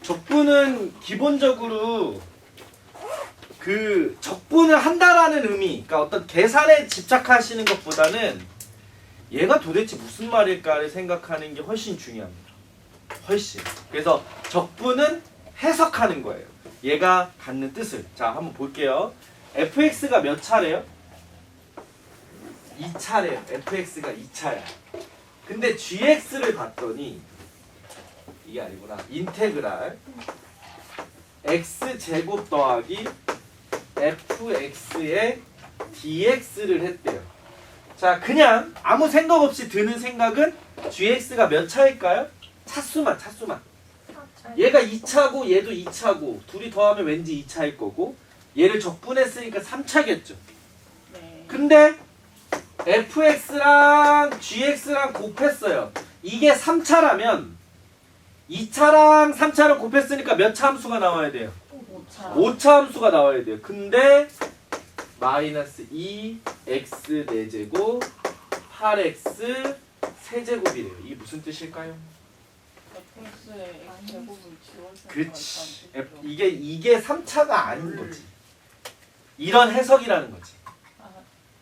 적분은 기본적으로 그 적분을 한다라는 의미, 그러니까 어떤 계산에 집착하시는 것보다는 얘가 도대체 무슨 말일까를 생각하는 게 훨씬 중요합니다. 훨씬. 그래서 적분은 해석하는 거예요. 얘가 갖는 뜻을. 자, 한번 볼게요. fx가 몇 차례요? 2차래요. fx가 2차야. 근데 gx를 봤더니 이게 아니구나. 인테그랄 x제곱 더하기 fx에 dx를 했대요. 자, 그냥 아무 생각 없이 드는 생각은 gx가 몇 차일까요? 차수만. 얘가 2차고 얘도 2차고 둘이 더하면 왠지 2차일 거고 얘를 적분했으니까 3차겠죠. 네. 근데 fx랑 gx랑 곱했어요. 이게 3차라면 2차랑 3차를 곱했으니까 몇 차 함수가 나와야 돼요? 5차. 5차 함수가 나와야 돼요. 근데 마이너스 2x 4제곱 8x 세제곱이래요. 이게 무슨 뜻일까요? fx의 x제곱을 지워주는 그렇지. 이게 3차가 아닌 거지. 이런 해석이라는 거지.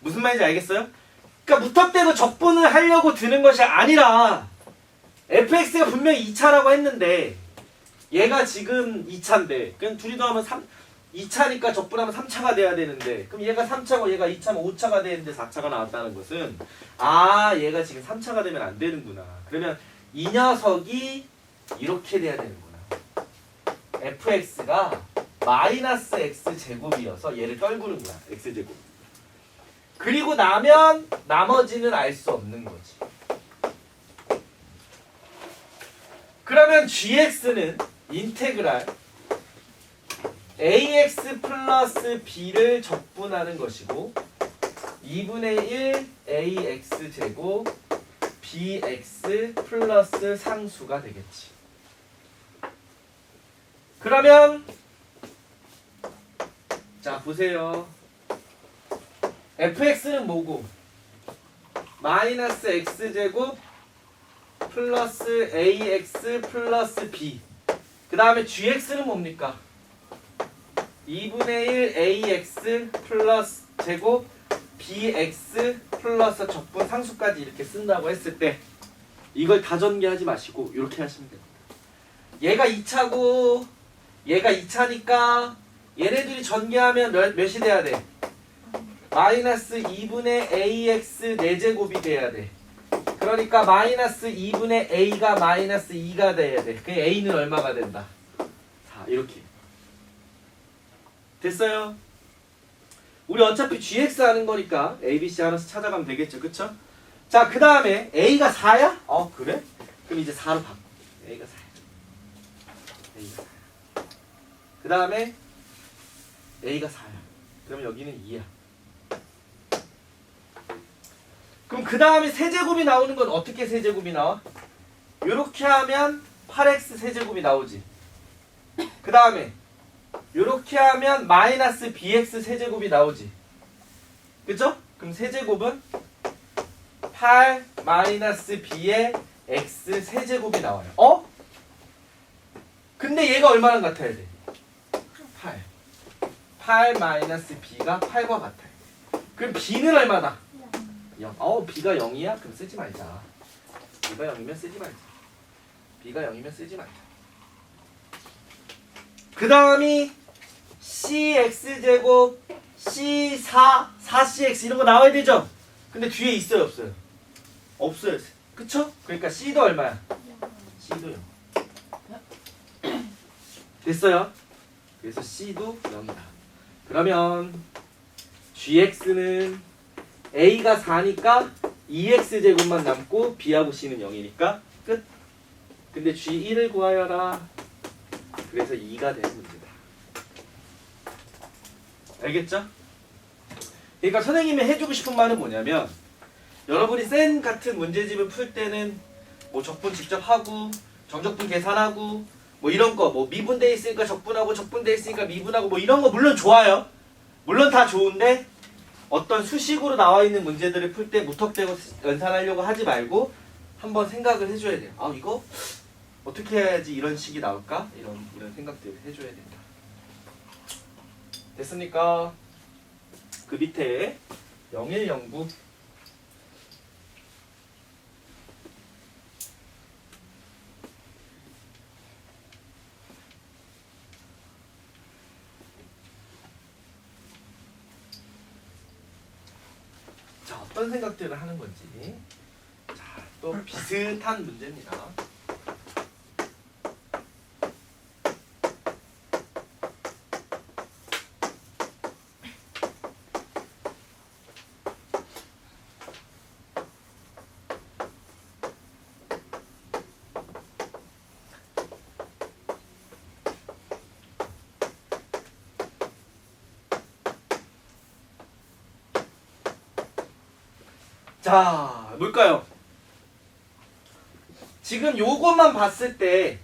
무슨 말인지 알겠어요? 그러니까 무턱대고 적분을 하려고 드는 것이 아니라 fx가 분명히 2차라고 했는데 얘가 지금 2차인데 그럼 둘이 더하면 2차니까 적분하면 3차가 돼야 되는데 그럼 얘가 3차고 얘가 2차면 5차가 되는데 4차가 나왔다는 것은 아, 얘가 지금 3차가 되면 안 되는구나. 그러면 이 녀석이 이렇게 돼야 되는구나. fx가 마이너스 x제곱이어서 얘를 떨구는구나. x제곱. 그리고 나면 나머지는 알 수 없는 거지. 그러면 gx는 인테그랄 ax 플러스 b를 적분하는 것이고 2분의 1 ax제곱 bx 플러스 상수가 되겠지. 그러면 자, 보세요. fx는 뭐고? 마이너스 x제곱 플러스 ax 플러스 b. 그 다음에 gx는 뭡니까? 2분의 1 ax 플러스 제곱 bx 플러스 적분 상수까지 이렇게 쓴다고 했을 때 이걸 다 전개하지 마시고 이렇게 하시면 됩니다. 얘가 2차고 얘가 2차니까 얘네들이 전개하면 몇이 돼야 돼? 마이너스 2분의 ax 4제곱이 돼야 돼. 그러니까 마이너스 2분의 a가 마이너스 2가 돼야 돼. 그 a는 얼마가 된다? 4. 이렇게. 됐어요? 우리 어차피 gx 하는 거니까 abc 하나씩 찾아가면 되겠죠. 그쵸? 자, 그 다음에 a가 4야? 그래? 그럼 이제 4로 바꿔. a가 4야. a가 4야. 그 다음에 a가 4야. 그럼 여기는 2야. 그럼 그 다음에 세제곱이 나오는 건 어떻게 세제곱이 나와? 요렇게 하면 8x 세제곱이 나오지. 그 다음에 요렇게 하면 마이너스 bx 세제곱이 나오지. 그죠? 그럼 세제곱은 8 마이너스 b의 x 세제곱이 나와요. 근데 얘가 얼마랑 같아야 돼? 8. 8 마이너스 b가 8과 같아요. 그럼 b는 얼마다? 0. b가 0이야? 그럼 쓰지 말자. b가 0이면 쓰지 말자. b가 0이면 쓰지 말자. 그 다음이 cx제곱 c4 4cx 이런 거 나와야 되죠? 근데 뒤에 있어요 없어요? 없어요. 그쵸? 그러니까 c도 얼마야? c도 0. 됐어요? 그래서 c도 0이다. 그러면 gx는 a가 4니까 2x제곱만 남고 b하고 c는 0이니까 끝. 근데 g1을 구하여라. 그래서 2가 되는 문제다. 알겠죠? 그러니까 선생님이 해주고 싶은 말은 뭐냐면 여러분이 쌤 같은 문제집을 풀 때는 뭐 적분 직접 하고 정적분 계산하고 뭐 이런 거 뭐 미분돼 있으니까 적분하고 적분돼 있으니까 미분하고 뭐 이런 거 물론 좋아요. 물론 다 좋은데 어떤 수식으로 나와 있는 문제들을 풀 때 무턱대고 연산하려고 하지 말고 한번 생각을 해줘야 돼요. 이거 어떻게 해야지 이런 식이 나올까? 이런 생각들을 해줘야 된다. 됐습니까? 그 밑에 0109 자, 어떤 생각들을 하는 건지. 자, 또 비슷한 문제입니다. 자, 뭘까요? 지금 요것만 봤을 때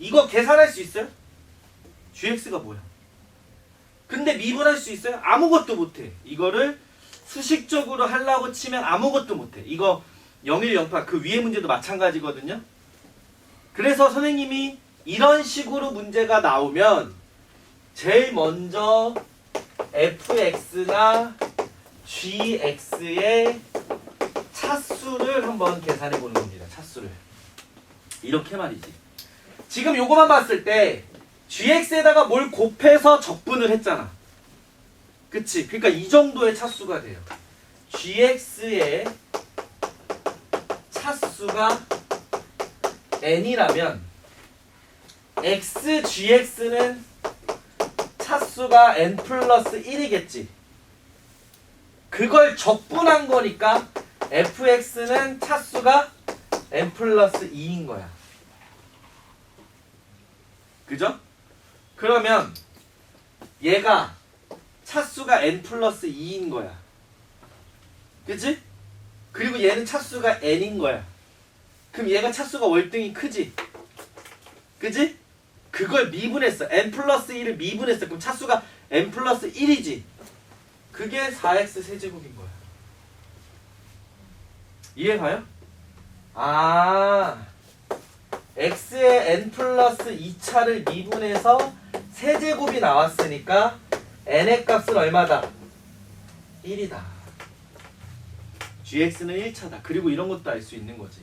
이거 계산할 수 있어요? gx가 뭐야? 근데 미분할 수 있어요? 아무것도 못해. 이거를 수식적으로 하려고 치면 아무것도 못해. 이거 0108 그 위에 문제도 마찬가지거든요. 그래서 선생님이 이런 식으로 문제가 나오면 제일 먼저 fx나 gx의 차수를 한번 계산해 보는 겁니다. 차수를. 이렇게 말이지. 지금 요거만 봤을 때 gx에다가 뭘 곱해서 적분을 했잖아. 그치? 그러니까 이 정도의 차수가 돼요. gx의 차수가 n이라면 xgx는 차수가 n 플러스 1이겠지. 그걸 적분한 거니까 fx는 차수가 n 플러스 2인 거야. 그죠? 그러면 얘가 차수가 n 플러스 2인 거야. 그치? 그리고 얘는 차수가 n인 거야. 그럼 얘가 차수가 월등히 크지? 그치? 그걸 미분했어. n 플러스 1을 미분했어. 그럼 차수가 n 플러스 1이지? 그게 4x 세제곱인 거야. 이해가요? 아, x의 n 플러스 2차를 미분해서 세제곱이 나왔으니까 n의 값은 얼마다? 1이다. gx는 1차다. 그리고 이런 것도 알 수 있는 거지.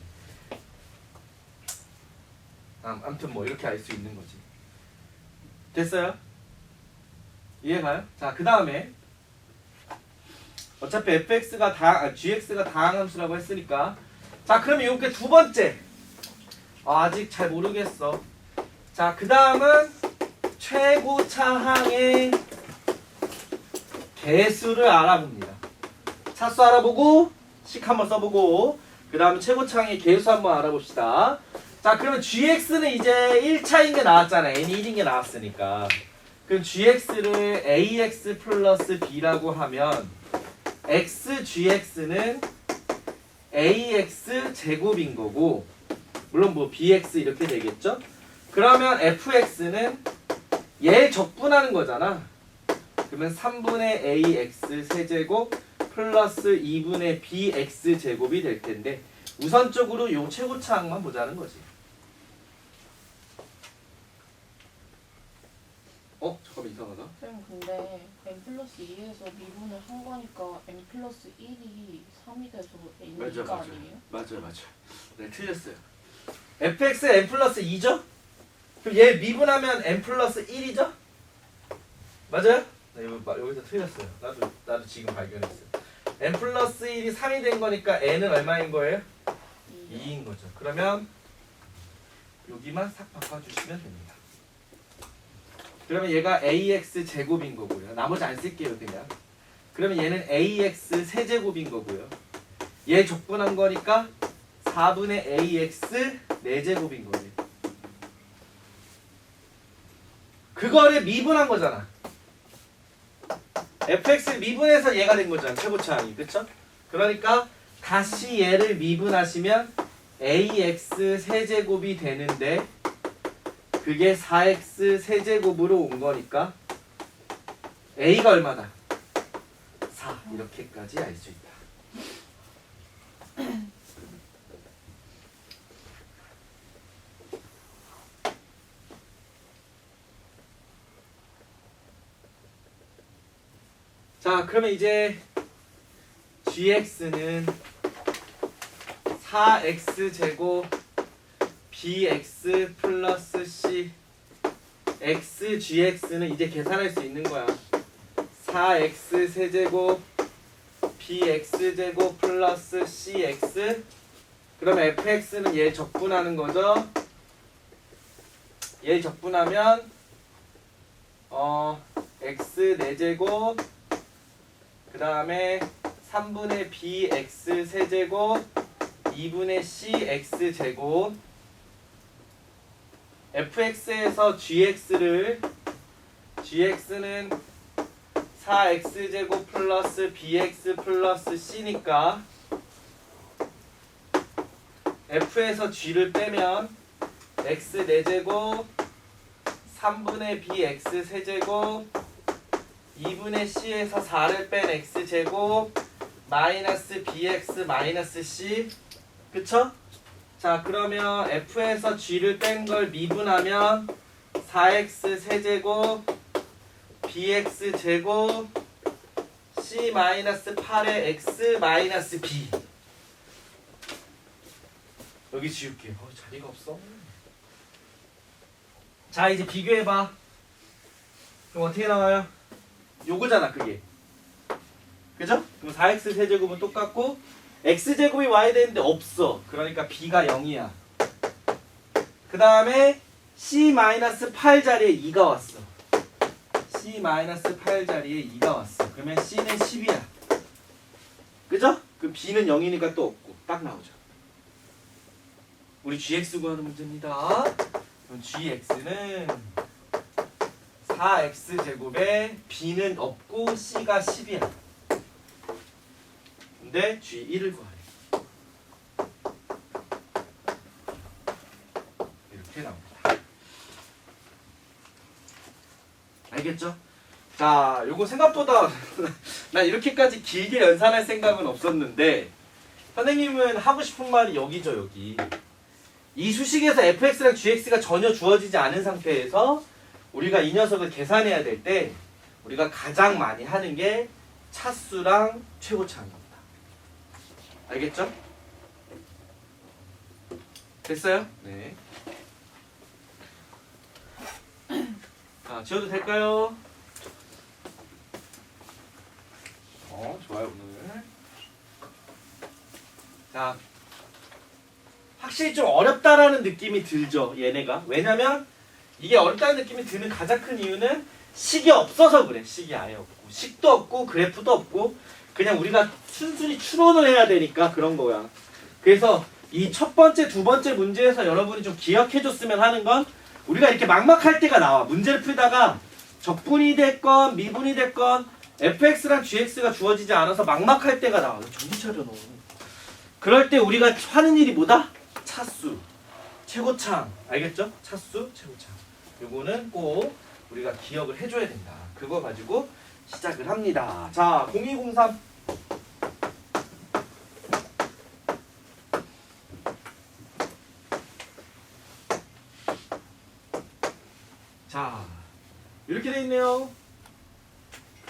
아무튼 뭐 이렇게 알 수 있는 거지. 됐어요? 이해가요? 자, 그 다음에 어차피 fx가 gx가 다항함수라고 했으니까 자, 그러면 이렇게 두 번째 아직 잘 모르겠어. 자, 그 다음은 최고차항의 개수를 알아봅니다. 차수 알아보고 식 한번 써보고 그 다음에 최고차항의 개수 한번 알아봅시다. 자, 그러면 gx는 이제 1차인 게 나왔잖아. n이 1인 게 나왔으니까. 그럼 gx를 ax 플러스 b라고 하면 xgx는 ax 제곱인 거고 물론 뭐 bx 이렇게 되겠죠? 그러면 fx는 얘 적분하는 거잖아. 그러면 3분의 ax 세제곱 플러스 2분의 bx 제곱이 될 텐데 우선적으로 요 최고차항만 보자는 거지. 잠깐만 이상하다. 쌤 근데 n 플러스 2에서 미분을 한 거니까 n 플러스 1이 3이 돼서 n이니까 아니에요? 맞아요. 네, 틀렸어요. fx n 플러스 2죠? 그럼 얘 미분하면 n 플러스 1이죠? 맞아요? 네, 여기서 틀렸어요. 나도 지금 발견했어요. n 플러스 1이 3이 된 거니까 n은 얼마인 거예요? 2인 거죠. 그러면 여기만 싹 바꿔주시면 됩니다. 그러면 얘가 ax 제곱인 거고요. 나머지 안 쓸게요, 그냥. 그러면 얘는 ax 세제곱인 거고요. 얘 적분한 거니까 4분의 ax 4제곱인 거예요. 그거를 미분한 거잖아. fx를 미분해서 얘가 된 거잖아, 최고차항이. 그쵸? 그러니까 다시 얘를 미분하시면 ax 세제곱이 되는데 그게 4x 세제곱으로 온 거니까 a가 얼마다? 4. 이렇게까지 알 수 있다. 자, 그러면 이제 gx는 4x제곱 bx 플러스 c x gx는 이제 계산할 수 있는 거야. 4x 세제곱 bx제곱 플러스 cx. 그러면 fx는 얘 적분하는 거죠. 얘 적분하면 x 4제곱 그 다음에 3분의 bx 세제곱 2분의 cx 제곱. fx에서 gx는 4x제곱 플러스 bx 플러스 c니까 f에서 g를 빼면 x 4제곱 3분의 bx 세제곱 2분의 c에서 4를 뺀 x제곱 마이너스 bx 마이너스 c. 그쵸? 자, 그러면 f에서 g를 뺀 걸 미분하면 4x 세제곱 bx 제곱 c 마이너스 8의 x 마이너스 b. 여기 지울게. 자리가 없어. 자, 이제 비교해봐. 그럼 어떻게 나와요? 요거잖아, 그게. 그죠? 그럼 4x 세제곱은 똑같고 x제곱이 와야 되는데 없어. 그러니까 b가 0이야. 그 다음에 c-8 자리에 2가 왔어. c-8 자리에 2가 왔어. 그러면 c는 10이야. 그죠? 그럼 b는 0이니까 또 없고 딱 나오죠. 우리 gx 구하는 문제입니다. 그럼 gx는 4x제곱에 b는 없고 c가 10이야. 근데 g1을 구하래. 이렇게 나옵니다. 알겠죠? 자, 요거 생각보다 난 이렇게까지 길게 연산할 생각은 없었는데 선생님은 하고 싶은 말이 여기죠, 여기. 이 수식에서 fx랑 gx가 전혀 주어지지 않은 상태에서 우리가 이 녀석을 계산해야 될 때 우리가 가장 많이 하는 게 차수랑 최고차인 겁니다. 알겠죠? 됐어요? 네. 자, 지워도 될까요? 좋아요, 오늘. 자, 확실히 좀 어렵다라는 느낌이 들죠, 얘네가. 왜냐면 이게 어렵다는 느낌이 드는 가장 큰 이유는 식이 없어서 그래. 식이 아예 없고 식도 없고 그래프도 없고 그냥 우리가 순순히 추론을 해야 되니까 그런 거야. 그래서 이 첫 번째, 두 번째 문제에서 여러분이 좀 기억해줬으면 하는 건 우리가 이렇게 막막할 때가 나와. 문제를 풀다가 적분이 됐건 미분이 됐건 fx랑 gx가 주어지지 않아서 막막할 때가 나와. 정신 차려 너. 그럴 때 우리가 하는 일이 뭐다? 차수, 최고창. 알겠죠? 차수, 최고창. 요거는 꼭 우리가 기억을 해줘야 된다. 그거 가지고 시작을 합니다. 자, 0203. 자, 이렇게 돼 있네요.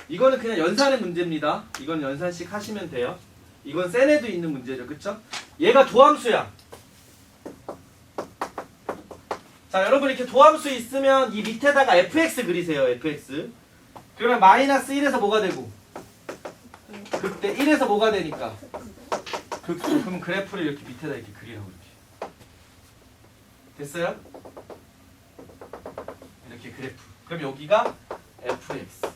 이거는 그냥 연산의 문제입니다. 이건 연산식 하시면 돼요. 이건 센에도 있는 문제죠. 그쵸? 얘가 도함수야. 자, 여러분 이렇게 도함수 있으면 이 밑에다가 fx 그리세요. fx. 그러면 마이너스 1에서 뭐가 되고? 극대 1에서 뭐가 되니까? 극수. 그럼 그래프를 이렇게 밑에다 이렇게 그리라고 이렇게. 됐어요? 이렇게 그래프. 그럼 여기가 fx.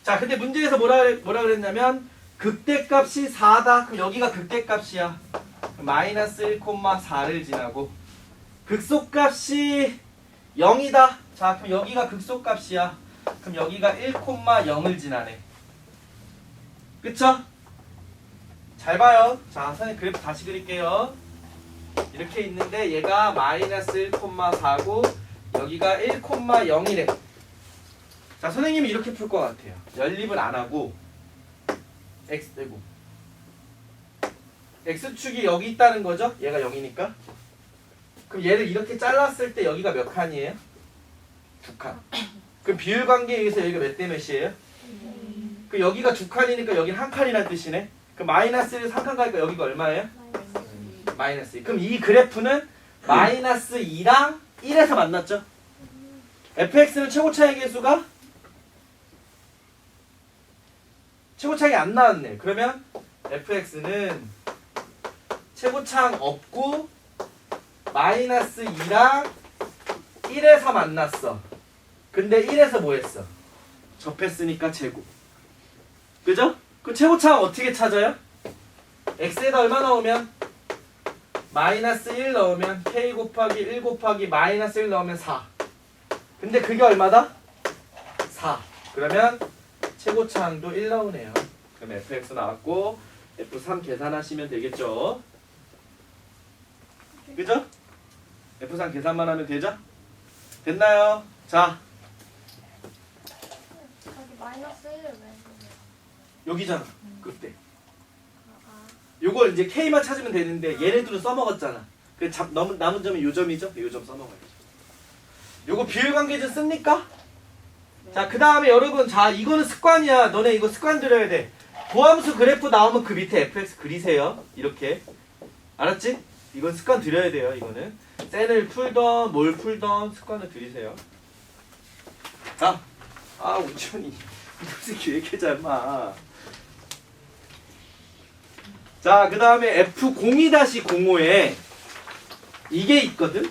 자, 근데 문제에서 뭐라 그랬냐면 극대값이 4다. 그럼 여기가 극대값이야. 마이너스 1,4를 지나고 극소값이 0이다. 자, 그럼 여기가 극소값이야. 그럼 여기가 1,0을 지나네. 그쵸? 잘 봐요. 자, 선생님 그래프 다시 그릴게요. 이렇게 있는데 얘가 마이너스 1,4고 여기가 1,0이래. 자, 선생님이 이렇게 풀 것 같아요. 연립을 안 하고 x되고 x축이 여기 있다는 거죠? 얘가 0이니까. 그럼 얘를 이렇게 잘랐을 때 여기가 몇 칸이에요? 2칸. 그럼 비율관계에 의해서 여기가 몇 대 몇이에요? 그 여기가 두 칸이니까 여기는 한 칸이라는 뜻이네. 그 마이너스 3칸 가니까 여기가 얼마예요? 마이너스 2. 그럼 이 그래프는 마이너스 2랑 1에서 만났죠? fx는 최고 차이 계수가 최고 차이 안 나왔네. 그러면 fx는 최고차항 없고 마이너스 2랑 1에서 만났어. 근데 1에서 뭐 했어? 접했으니까 제곱. 그죠? 그럼 최고차항 어떻게 찾아요? x에다 얼마 넣으면? 마이너스 1 넣으면 k 곱하기 1 곱하기 마이너스 1 넣으면 4. 근데 그게 얼마다? 4. 그러면 최고차항도 1 나오네요. 그럼 fx 나왔고 f3 계산하시면 되겠죠? 그죠? F3 계산만 하면 되죠? 됐나요? 자, 저기 마이너스 1을 왜 보세요? 여기잖아. 그때. 요걸 이제 K만 찾으면 되는데 얘네들은 써먹었잖아. 그 남은 점이 요 점이죠? 요 점 써먹어야죠. 요거 비율관계제 씁니까? 자, 그 다음에 여러분, 자, 이거는 습관이야. 너네 이거 습관 들여야 돼. 도함수 그래프 나오면 그 밑에 fx 그리세요. 이렇게. 알았지? 이건 습관 들여야 돼요. 이거는 셀을 풀던 뭘 풀던 습관을 들이세요. 자, 우천이 무슨 기획해자 임마. 자, 그 다음에 F02-05에 이게 있거든.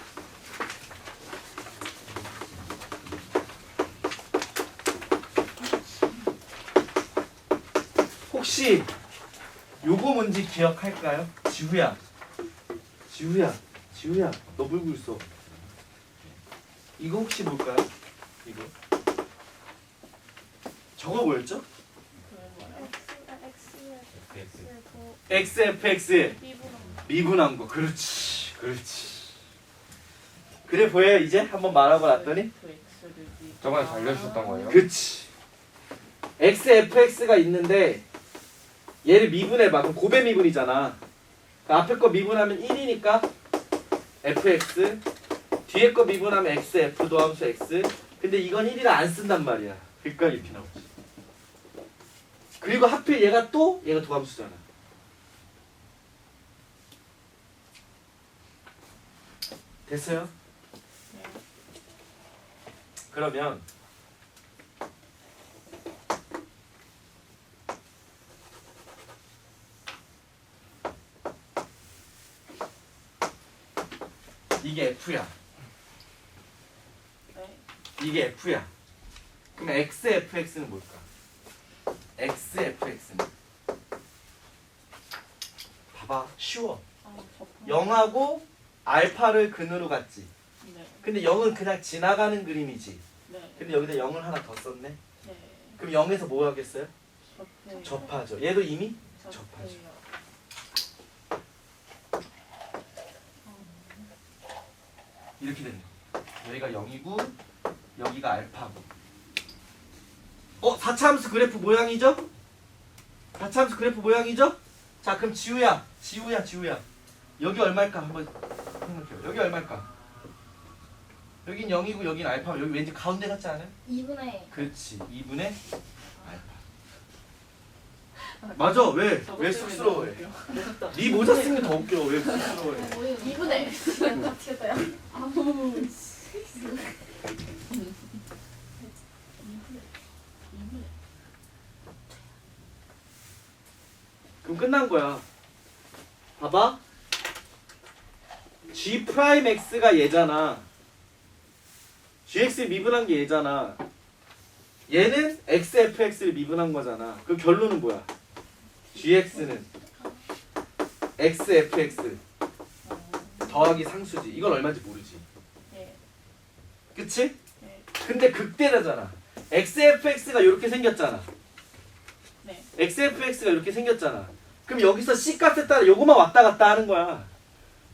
혹시 요거 뭔지 기억할까요? 지우야, 너 불고 있어. 이거 혹시 뭘까요? 이거 저거 뭐였죠? XFX 미분한 거. 그렇지. 그래 보여요? 이제 한번 말하고 났더니 저번에 잘 알려주셨던 거예요? 그치. XFX가 있는데 얘를 미분해봐. 그럼 고배 미분이잖아. 그 앞에 거 미분하면 1이니까 fx, 뒤에 거 미분하면 xf 도함수 x. 근데 이건 1이라 안 쓴단 말이야. 그러니까 이렇게 나오지. 그리고 하필 얘가 도함수잖아. 됐어요? 그러면 이게 F야. 이게 F야. 그럼 XFX는 뭘까? XFX는 봐봐. 쉬워. 0하고 알파를 근으로 갔지. 네. 근데 0은 그냥 지나가는 그림이지. 네. 근데 여기다 0을 하나 더 썼네. 네. 그럼 0에서 뭐 하겠어요? 접해요. 접하죠. 얘도 이미 접하죠. 접해요. 이렇게 되는 거. 여기가 0이고 여기가 알파고. 4차함수 그래프 모양이죠? 4차함수 그래프 모양이죠? 자, 그럼 지우야. 여기 얼마일까 한번 생각해요. 여기 얼마일까? 여긴 0이고 여긴 알파. 여기 왠지 가운데 같지 않아요? 2분의 그렇지. 2분의 알파. 맞아. 왜 쑥스러워해? 네 모자 쓴 게 더 웃겨. 왜 쑥스러워해? 2분의 같이 돼요? 그럼 끝난 거야. 봐봐. G 프라임 X가 얘잖아. GX 미분한 게 얘잖아. 얘는 XFX를 미분한 거잖아. 그 결론은 뭐야? GX는 XFX 더하기 상수지. 이건 얼마인지 모르지. 네. 그치? 네. 근데 극대라잖아. XFX가 이렇게 생겼잖아. 네. XFX가 이렇게 생겼잖아. 그럼 여기서 C 값에 따라 요거만 왔다 갔다 하는 거야.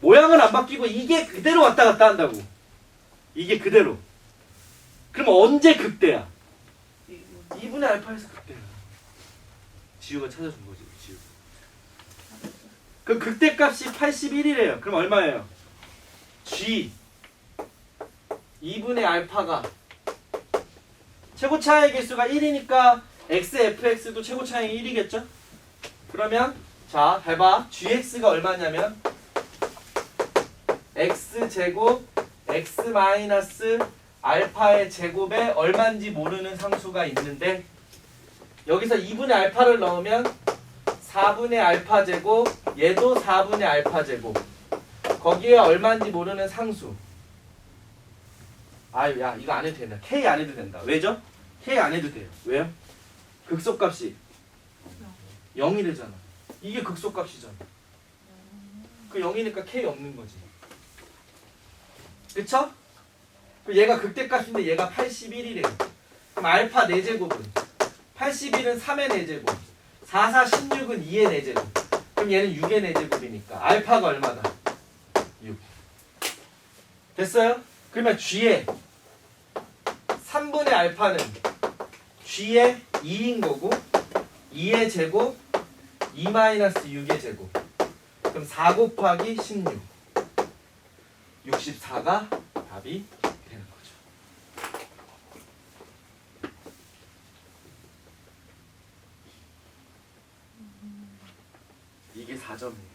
모양은 안 바뀌고 이게 그대로 왔다 갔다 한다고. 이게 그대로. 그럼 언제 극대야? 2분의 알파에서 극대야. 지우가 찾아준 거지. 지우. 그 극대값이 81이래요. 그럼 얼마예요? G 2분의 알파가 최고 차의 개수가 1이니까 xfx도 최고 차항이 1이겠죠? 그러면 자 해봐. gx가 얼마냐면 x제곱 x 마이너스 알파의 제곱에 얼마인지 모르는 상수가 있는데 여기서 2분의 알파를 넣으면 4분의 알파 제곱 얘도 4분의 알파 제곱 거기에 얼마인지 모르는 상수. 아유 야 이거 안 해도 된다. k 안 해도 된다. 왜죠? k 안 해도 돼요. 왜요? 극소값이 0이 되잖아. 이게 극소값이잖아. 그 0이니까 k 없는 거지. 그쵸? 그럼 얘가 극대값인데 얘가 81이래요. 그럼 알파 4제곱은 81은 3의 4제곱 4, 4, 16은 2의 4제곱 그럼 얘는 6의 4제곱이니까 알파가 얼마다? 6 됐어요? 그러면 g의 3분의 알파는 g의 2인 거고 2의 제곱 2 마이너스 6의 제곱 그럼 4 곱하기 16 64가 답이 되는 거죠. 이게 4점이에요.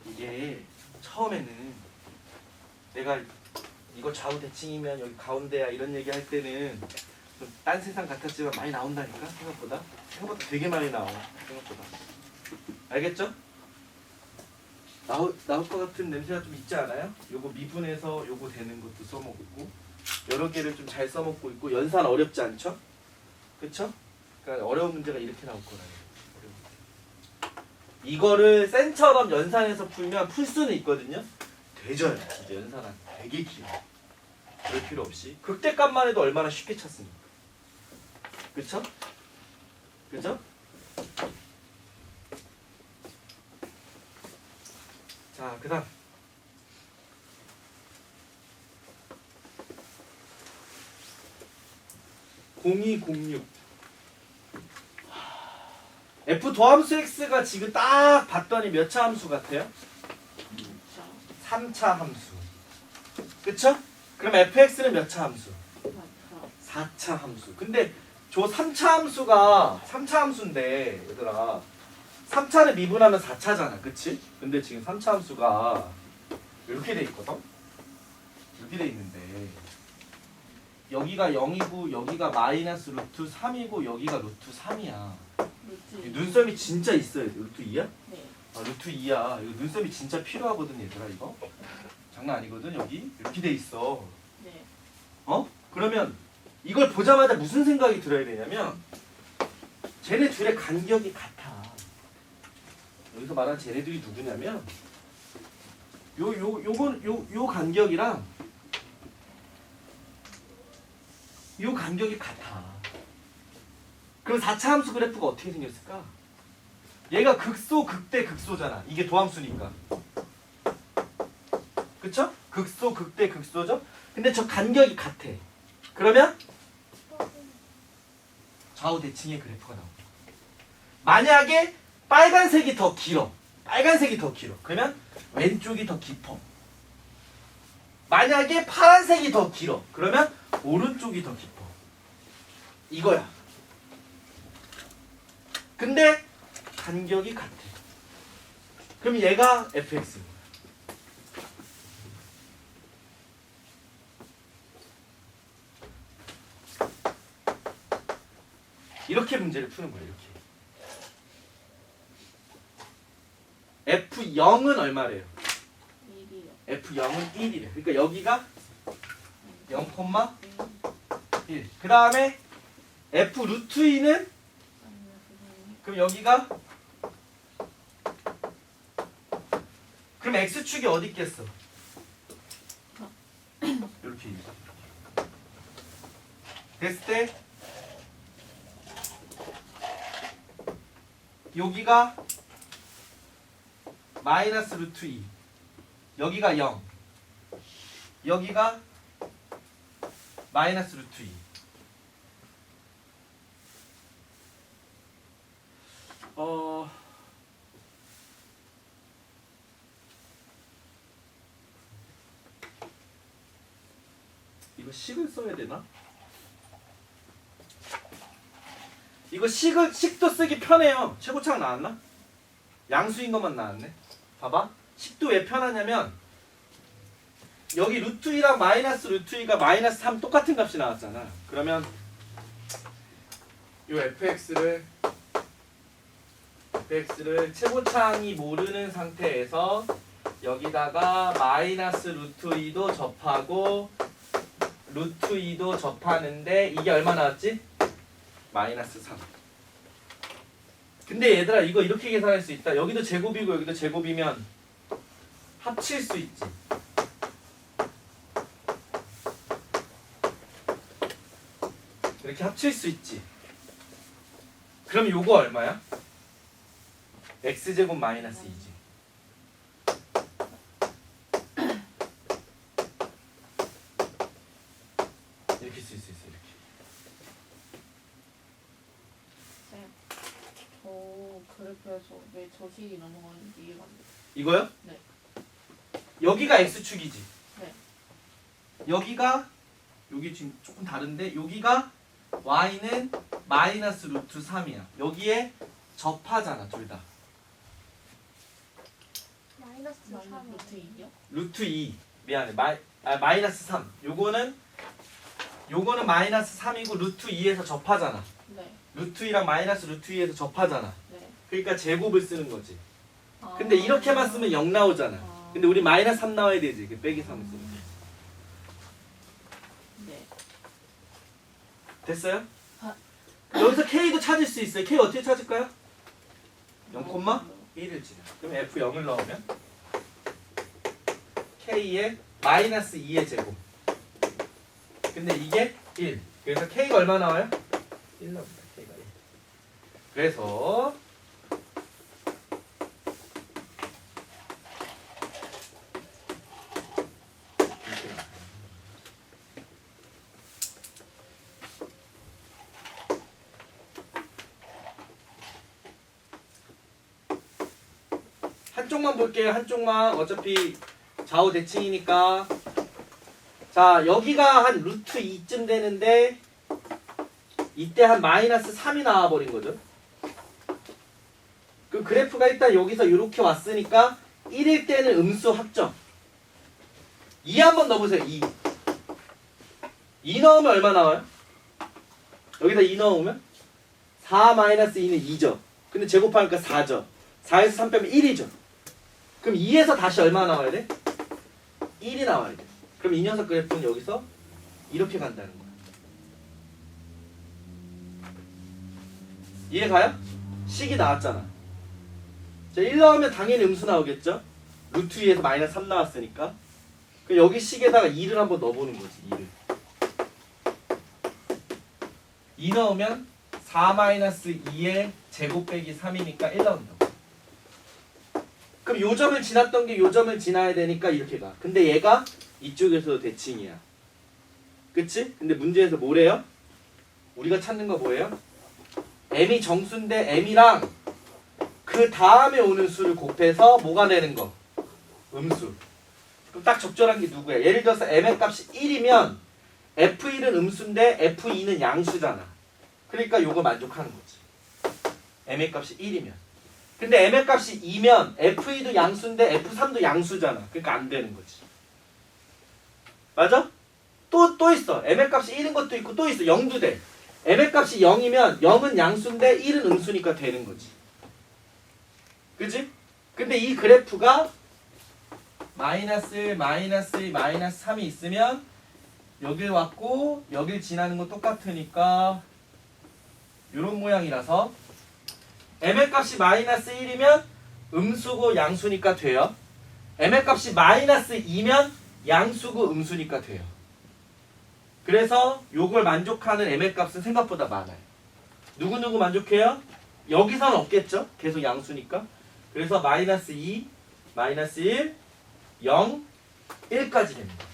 이게 처음에는 내가 이거 좌우 대칭이면 여기 가운데야 이런 얘기 할 때는 좀 딴 세상 같았지만 많이 나온다니까 생각보다 되게 많이 나와 생각보다. 알겠죠? 나올 것 같은 냄새가 좀 있지 않아요? 요거 미분해서 요거 되는 것도 써먹고 여러 개를 좀 잘 써먹고 있고 연산 어렵지 않죠? 그쵸? 그러니까 어려운 문제가 이렇게 나올 거라요. 이거를 센처럼 연산해서 풀면 풀 수는 있거든요. 되져요. 진짜 연산한 되게 길어. 그럴 필요 없이 극대값만 해도 얼마나 쉽게 찾습니까? 그쵸? 그죠? 자, 그 다음 (0206) f 도함수 x가 지금 딱 봤더니 몇 차 함수 같아요? 3차 함수. 그쵸? 그럼 fx는 몇 차 함수? 4차 함수. 근데 저 3차 함수가 3차 함수인데 얘들아 3차를 미분하면 4차잖아. 그치? 근데 지금 3차 함수가 이렇게 돼 있거든? 이렇게 돼 있는데 여기가 0이고 여기가 마이너스 루트 3이고 여기가 루트 3이야. 눈썹이 진짜 있어야 돼. 루트 2야? 네. 아 루트 2야. 이거 눈썹이 진짜 필요하거든 얘들아 이거. 장난 아니거든 여기. 이렇게 돼 있어. 네. 어? 그러면 이걸 보자마자 무슨 생각이 들어야 되냐면 쟤네 둘의 간격이 같아. 여기서 말하는 쟤네들이 누구냐면 요 간격이랑 요 간격이 같아. 그럼 4차 함수 그래프가 어떻게 생겼을까? 얘가 극소, 극대, 극소잖아. 이게 도함수니까. 그쵸? 극소, 극대, 극소죠? 근데 저 간격이 같아. 그러면 좌우 대칭의 그래프가 나옵니다. 만약에 빨간색이 더 길어. 빨간색이 더 길어. 그러면 왼쪽이 더 깊어. 만약에 파란색이 더 길어. 그러면 오른쪽이 더 깊어. 이거야. 근데 간격이 같아. 그럼 얘가 fx. 이렇게 문제를 푸는 거예요. 이렇게. F0은 얼마래요? 1이요. F0은 1이래. 그러니까 여기가 0,1. 그 다음에 F 루트 2는 그럼 여기가 그럼 X축이 어디 있겠어? 이렇게 됐을 때 여기가 마이너스 루트 2 여기가 0 여기가 마이너스 루트 2 이거 식을 써야 되나? 이거 식도 쓰기 편해요. 최고창 나왔나? 양수인 것만 나왔네. 봐봐. 식도 왜 편하냐면 여기 루트 2랑 마이너스 루트 2가 마이너스 3 똑같은 값이 나왔잖아. 그러면 요 fx를 최고창이 모르는 상태에서 여기다가 마이너스 루트 2도 접하고 루트 2도 접하는데 이게 얼마 나왔지? 마이너스 3. 근데 얘들아 이거 이렇게 계산할 수 있다. 여기도 제곱이고 여기도 제곱이면 합칠 수 있지. 이렇게 합칠 수 있지. 그럼 요거 얼마야? x제곱 마이너스 2지. 이렇게 쓸 수 있어. 이렇게. 저 그래프에서 왜 저식이 넘어가는지 이해가 안 돼. 이거요? 네. 여기가 x축이지. 네. 여기 지금 조금 다른데 여기가 y는 마이너스 루트 3이야. 여기에 접하잖아 둘 다. 마이너스 3. 루트 2요? 루트 2 미안해 마이너스 3. 요거는 마이너스 3이고 루트 2에서 접하잖아. 네. 루트 2랑 마이너스 루트 2에서 접하잖아. 네. 그러니까 제곱을 쓰는 거지. 아. 근데 이렇게만 쓰면 0 나오잖아. 아. 근데 우리 마이너스 3 나와야 되지. 그 빼기 3 쓰면. 네. 됐어요? 아. 여기서 K도 찾을 수 있어요. K 어떻게 찾을까요? 0,1을 지나. 그럼 F0을 넣으면 K의 마이너스 2의 제곱. 근데 이게 1. 그래서 K가 얼마 나와요? 1 나옵니다. K가 1. 그래서 한쪽만 볼게요. 한쪽만. 어차피 좌우 대칭이니까. 자, 여기가 한 루트 2쯤 되는데 이때 한 마이너스 3이 나와버린 거죠. 그 그래프가 일단 여기서 이렇게 왔으니까 1일 때는 음수 확정. 2 한번 넣어보세요. 2. 2 넣으면 얼마 나와요? 여기다 2 넣으면 4 마이너스 2는 2죠. 근데 제곱하니까 4죠. 4에서 3 빼면 1이죠. 그럼 2에서 다시 얼마 나와야 돼? 1이 나와야 돼. 그럼 이 녀석 그래프는 여기서 이렇게 간다는 거야. 이해가요? 식이 나왔잖아. 자, 1 넣으면 당연히 음수 나오겠죠? 루트 2에서 마이너스 3 나왔으니까. 그럼 여기 식에다가 2를 한번 넣어보는 거지. 2를. 2 넣으면 4 마이너스 2의 제곱 빼기 3이니까 1 나온다고. 그럼 요 점을 지났던 게 요 점을 지나야 되니까 이렇게 가. 근데 얘가 이쪽에서 대칭이야. 그치? 근데 문제에서 뭐래요? 우리가 찾는 거 뭐예요? m이 정수인데 m이랑 그 다음에 오는 수를 곱해서 뭐가 되는 거? 음수. 그럼 딱 적절한 게 누구야? 예를 들어서 m의 값이 1이면 f1은 음수인데 f2는 양수잖아. 그러니까 요거 만족하는 거지. m의 값이 1이면. 근데 m의 값이 2면 f2도 양수인데 f3도 양수잖아. 그러니까 안 되는 거지. 맞아? 또 있어. m의 값이 1인 것도 있고 또 있어. 0도 돼. m의 값이 0이면 0은 양수인데 1은 음수니까 되는 거지. 그지? 근데 이 그래프가 마이너스 3이 있으면 여길 왔고 여길 지나는 거 똑같으니까 요런 모양이라서 m의 값이 마이너스 1이면 음수고 양수니까 돼요. m의 값이 마이너스 2면 양수고 음수니까 돼요. 그래서 요걸 만족하는 m의 값은 생각보다 많아요. 누구누구 만족해요? 여기선 없겠죠? 계속 양수니까. 그래서 마이너스 2, 마이너스 1, 0, 1까지 됩니다.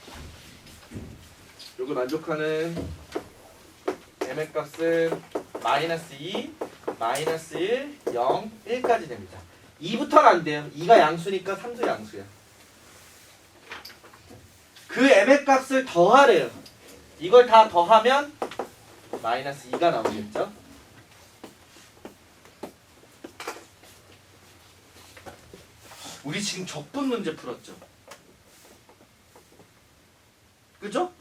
요걸 만족하는 m의 값은 마이너스 2, 마이너스 1, 0, 1까지 됩니다. 2부터는 안 돼요. 2가 양수니까 3도 양수야. 그 m의 값을 더하래요. 이걸 다 더하면 마이너스 2가 나오겠죠? 우리 지금 적분 문제 풀었죠? 그죠?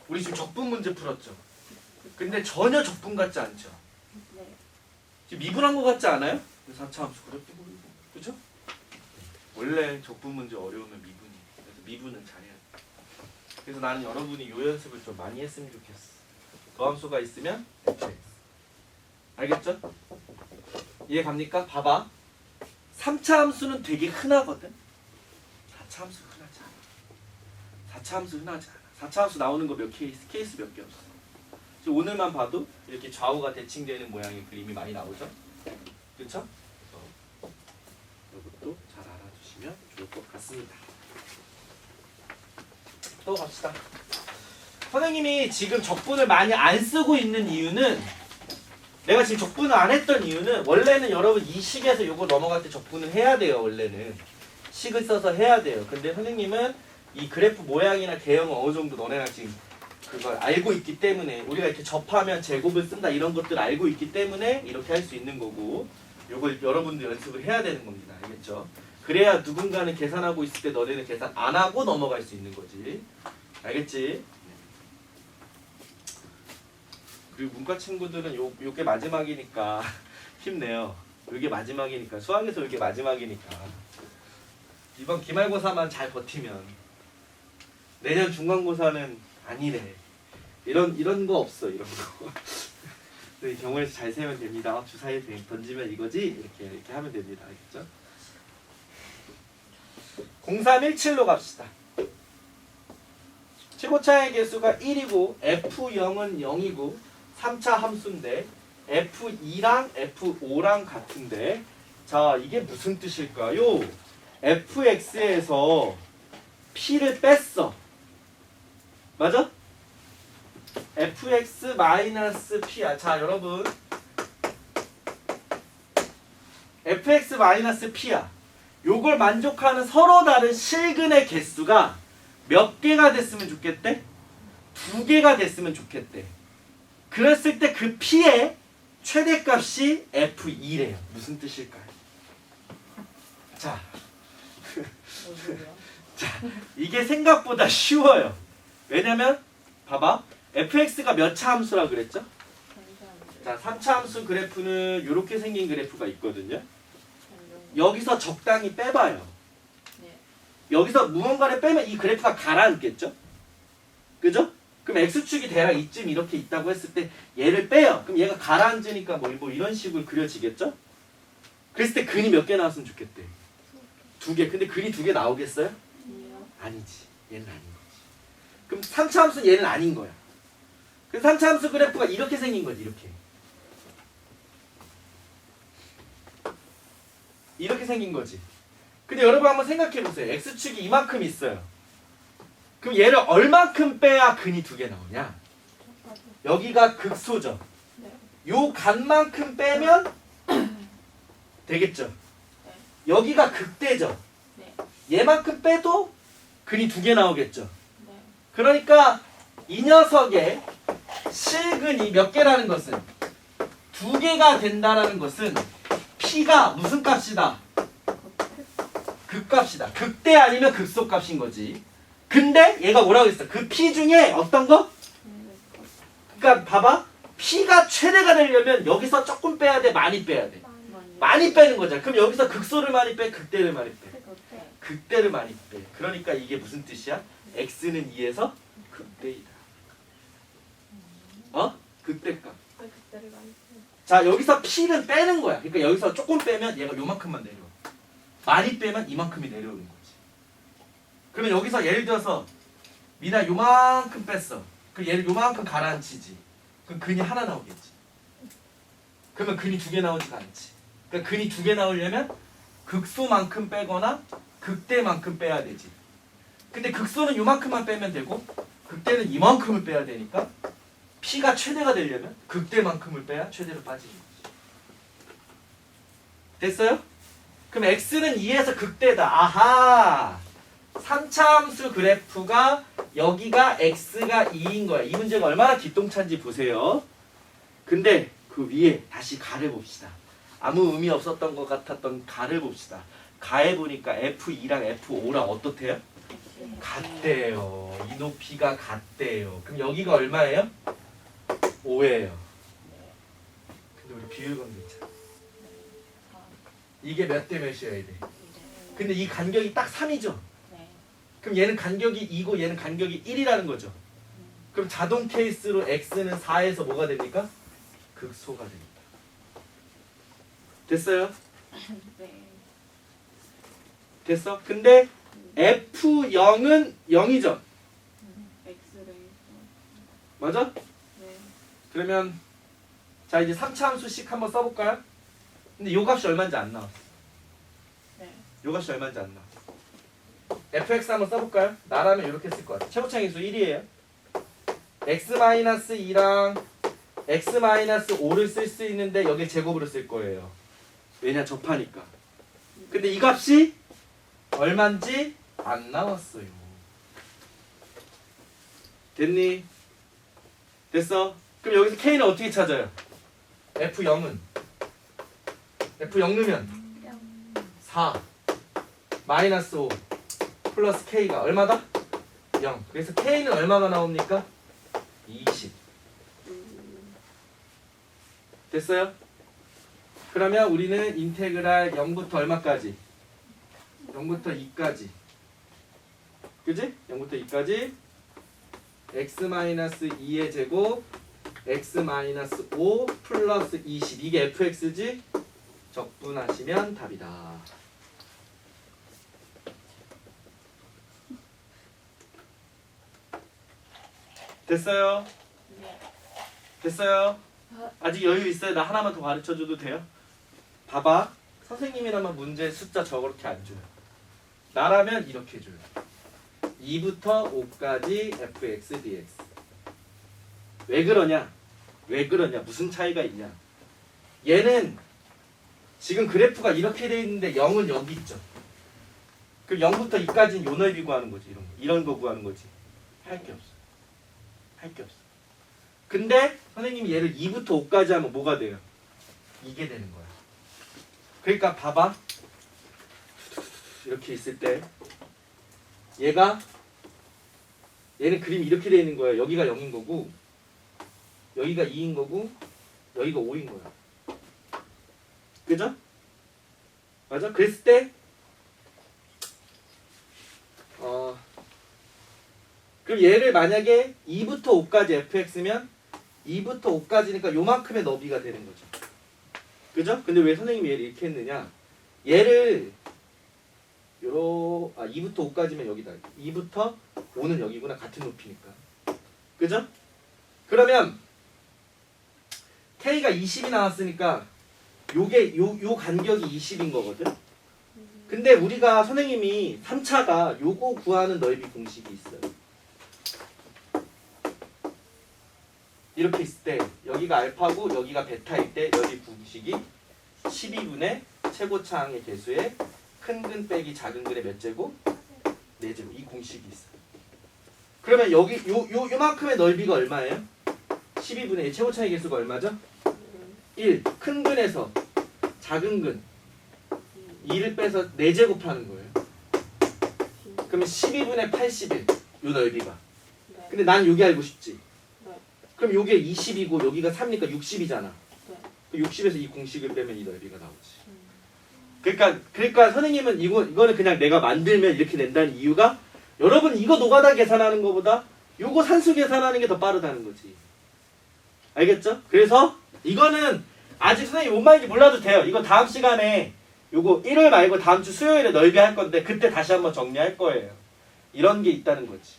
우리 지금 적분 문제 풀었죠? 근데 전혀 적분 같지 않죠? 네. 지금 미분한 것 같지 않아요? 4차 함수 그렇게 보이고 그죠? 원래 적분 문제 어려우면 미분이 그래서 미분은 잘해야 돼. 그래서 나는 여러분이 요 연습을 좀 많이 했으면 좋겠어. 더함수가 있으면 fx 알겠죠? 이해 갑니까? 봐봐 3차 함수는 되게 흔하거든 4차 함수 흔하지 않아 4차 함수 흔하지 않아 4차 함수 나오는 거 몇 케이스 몇 개 없어. 지금 오늘만 봐도 이렇게 좌우가 대칭되는 모양의 그림이 많이 나오죠? 그렇죠? 이것도 잘 알아두시면 좋을 것 같습니다. 또 갑시다. 선생님이 지금 적분을 많이 안 쓰고 있는 이유는 내가 지금 적분을 안 했던 이유는 원래는 여러분 이 식에서 요거 넘어갈 때 적분을 해야 돼요. 원래는 식을 써서 해야 돼요. 근데 선생님은 이 그래프 모양이나 개형을 어느 정도 너네랑 지금 그걸 알고 있기 때문에 우리가 이렇게 접하면 제곱을 쓴다 이런 것들을 알고 있기 때문에 이렇게 할 수 있는 거고 요걸 여러분들 연습을 해야 되는 겁니다. 알겠죠? 그래야 누군가는 계산하고 있을 때 너네는 계산 안 하고 넘어갈 수 있는 거지. 알겠지? 그리고 문과 친구들은 요게 마지막이니까 힘내요. 요게 마지막이니까 수학에서 요게 마지막이니까 이번 기말고사만 잘 버티면 내년 중간고사는 아니래. 이런 거 없어. 이런 거. 이 경우에서 잘 세면 됩니다. 주사위 던지면 이거지? 이렇게 하면 됩니다. 알겠죠? 0317로 갑시다. 최고차의 개수가 1이고 F0은 0이고 3차 함수인데 F2랑 F5랑 같은데 자 이게 무슨 뜻일까요? fx에서 p를 뺐어. 맞아? fx 마이너스 p야. 자 여러분 fx 마이너스 p야. 요걸 만족하는 서로 다른 실근의 개수가 몇 개가 됐으면 좋겠대? 2개가 됐으면 좋겠대. 그랬을 때 그 p의 최대값이 f2래요. 무슨 뜻일까요? 자, 자 이게 생각보다 쉬워요. 왜냐면 봐봐 fx가 몇 차 함수라 그랬죠? 자 3차 함수 그래프는 이렇게 생긴 그래프가 있거든요. 여기서 적당히 빼봐요. 여기서 무언가를 빼면 이 그래프가 가라앉겠죠? 그죠? 그럼 x축이 대략 이쯤 이렇게 있다고 했을 때 얘를 빼요. 그럼 얘가 가라앉으니까 뭐 이런 식으로 그려지겠죠? 그랬을 때 근이 몇 개 나왔으면 좋겠대? 2개. 근데 근이 2개 나오겠어요? 아니지. 얘는 아닌 거지. 그럼 3차 함수는 얘는 아닌 거야. 그래서 3차 함수 그래프가 이렇게 생긴 거지. 이렇게 생긴 거지. 근데 여러분 한번 생각해 보세요. x축이 이만큼 있어요. 그럼 얘를 얼만큼 빼야 근이 2개 나오냐? 여기가 극소죠. 요 간만큼 빼면 되겠죠. 여기가 극대죠. 얘만큼 빼도 근이 2개 나오겠죠. 그러니까 이 녀석의 실근이 몇 개라는 것은 2개가 된다라는 것은 p가 무슨 값이다? 극값이다. 극대 아니면 극소값인 거지. 근데 얘가 뭐라고 했어? 그 p 중에 어떤 거? 그러니까 봐봐. p가 최대가 되려면 여기서 조금 빼야 돼? 많이 빼야 돼? 많이 빼는 거잖아. 그럼 여기서 극소를 많이 빼? 극대를 많이 빼? 극대를 많이 빼. 그러니까 이게 무슨 뜻이야? x는 2에서 극대이다. 극대값. 자 여기서 p는 빼는 거야. 그러니까 여기서 조금 빼면 얘가 요만큼만 내려와. 많이 빼면 이만큼이 내려오는 거지. 그러면 여기서 예를 들어서 미나 요만큼 뺐어. 그럼 얘를 요만큼 가라앉히지. 그럼 근이 하나 나오겠지. 그러면 근이 2개 나오지가 않지. 그러니까 근이 2개 나오려면 극소만큼 빼거나 극대만큼 빼야 되지. 근데 극소는 요만큼만 빼면 되고 극대는 이만큼을 빼야 되니까 p가 최대가 되려면 극대만큼을 빼야 최대로 빠지는 거지. 됐어요? 그럼 x는 2에서 극대다. 아하! 3차 함수 그래프가 여기가 x가 2인 거야. 이 문제가 얼마나 기똥찬지 보세요. 근데 그 위에 다시 가를 봅시다. 아무 의미 없었던 것 같았던 가를 봅시다. 가에 보니까 F2랑 F5랑 어떻대요? 같대요. 이 높이가 같대요. 그럼 여기가 얼마예요? 5예요. 근데 우리 비율관계 있잖아. 이게 몇 대 몇이어야 돼? 근데 이 간격이 딱 3이죠? 네. 그럼 얘는 간격이 2고 얘는 간격이 1이라는 거죠. 그럼 자동 케이스로 x는 4에서 뭐가 됩니까? 극소가 됩니다. 됐어요? 네. 됐어? 근데 F0은 0이죠? X를 맞아? 네. 그러면 자 이제 3차 함수씩 한번 써볼까요? 근데 요 값이 얼마인지 안 나왔어. 네. 요 값이 얼마인지 안 나왔어. fx 한번 써볼까요? 나라면 이렇게 쓸 것 같아. 최고차항수 1이에요. x-2랑 x-5를 쓸 수 있는데 여기 제곱으로 쓸 거예요. 왜냐 접하니까. 근데 이 값이 얼마인지 안 나왔어요. 됐니? 됐어? 그럼 여기서 k는 어떻게 찾아요? f0은 f0 넣으면 4 마이너스 5 플러스 k가 얼마다? 0. 그래서 k는 얼마가 나옵니까? 20. 됐어요? 그러면 우리는 인테그랄 0부터 얼마까지? 0부터 2까지. 그지? 0부터 2까지 x-2의 제곱 x-5 플러스 20 이게 fx지? 적분하시면 답이다. 됐어요? 네. 됐어요? 아직 여유 있어요? 나 하나만 더 가르쳐줘도 돼요? 봐봐. 선생님이라면 문제 숫자 저렇게 안 줘요. 나라면 이렇게 줘요. 2부터 5까지 fx dx. 왜 그러냐? 왜 그러냐? 무슨 차이가 있냐? 얘는 지금 그래프가 이렇게 돼 있는데 0은 여기 있죠. 그럼 0부터 2까지는 요 넓이 구하는 거지. 이런 거 구하는 거지. 할 게 없어. 할 게 없어. 근데 선생님이 얘를 2부터 5까지 하면 뭐가 돼요? 이게 되는 거야. 그러니까 봐봐. 이렇게 있을 때 얘는 그림이 이렇게 되어 있는 거예요. 여기가 0인 거고 여기가 2인 거고 여기가 5인 거야. 그죠? 맞아? 그랬을 때 그럼 얘를 만약에 2부터 5까지 fx면 2부터 5까지니까 요만큼의 너비가 되는 거죠. 그죠? 근데 왜 선생님이 얘를 이렇게 했느냐? 얘를 2부터 5까지면 여기다. 2부터 5는 여기구나. 같은 높이니까. 그죠? 그러면 K가 20이 나왔으니까 요게 요 간격이 20인 거거든. 근데 우리가 선생님이 3차가 요거 구하는 넓이 공식이 있어요. 이렇게 있을 때 여기가 알파고 여기가 베타일 때 여기 공식이 12분의 최고차항의 개수에 큰 근 빼기 작은 근의 몇 제곱? 4제곱. 이 공식이 있어요. 그러면 여기 요만큼의 넓이가 얼마예요? 12분의 1 최고차항의 개수가 얼마죠? 1. 큰 근에서 작은 근 2를 빼서 4제곱 하는 거예요. 그러면 12분의 81 요 넓이가. 근데 난 여기 알고 싶지. 그럼 요게 20이고 여기가 3니까 60이잖아. 그 60에서 이 공식을 빼면 이 넓이가 나오지. 그러니까 선생님은 이거는 그냥 내가 만들면 이렇게 낸다는 이유가 여러분 이거 노가다 계산하는 것보다 요거 산수 계산하는 게 더 빠르다는 거지. 알겠죠? 그래서 이거는 아직 선생님 뭔 말인지 몰라도 돼요. 이거 다음 시간에 요거 일요일 말고 다음 주 수요일에 넓이 할 건데 그때 다시 한번 정리할 거예요. 이런 게 있다는 거지.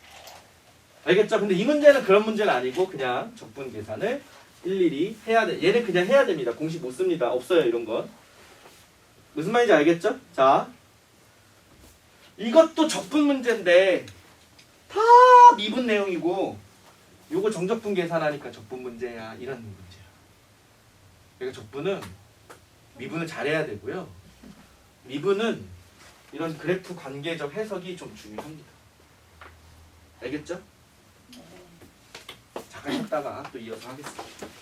알겠죠? 근데 이 문제는 그런 문제는 아니고 그냥 적분 계산을 일일이 해야 돼. 얘는 그냥 해야 됩니다. 공식 못 씁니다. 없어요 이런 건. 무슨 말인지 알겠죠? 자, 이것도 적분 문제인데 다 미분 내용이고 요거 정적분 계산하니까 적분 문제야. 이런 문제야. 그러니까 적분은 미분을 잘해야 되고요. 미분은 이런 그래프 관계적 해석이 좀 중요합니다. 알겠죠? 네. 잠깐 쉬었다가 또 이어서 하겠습니다.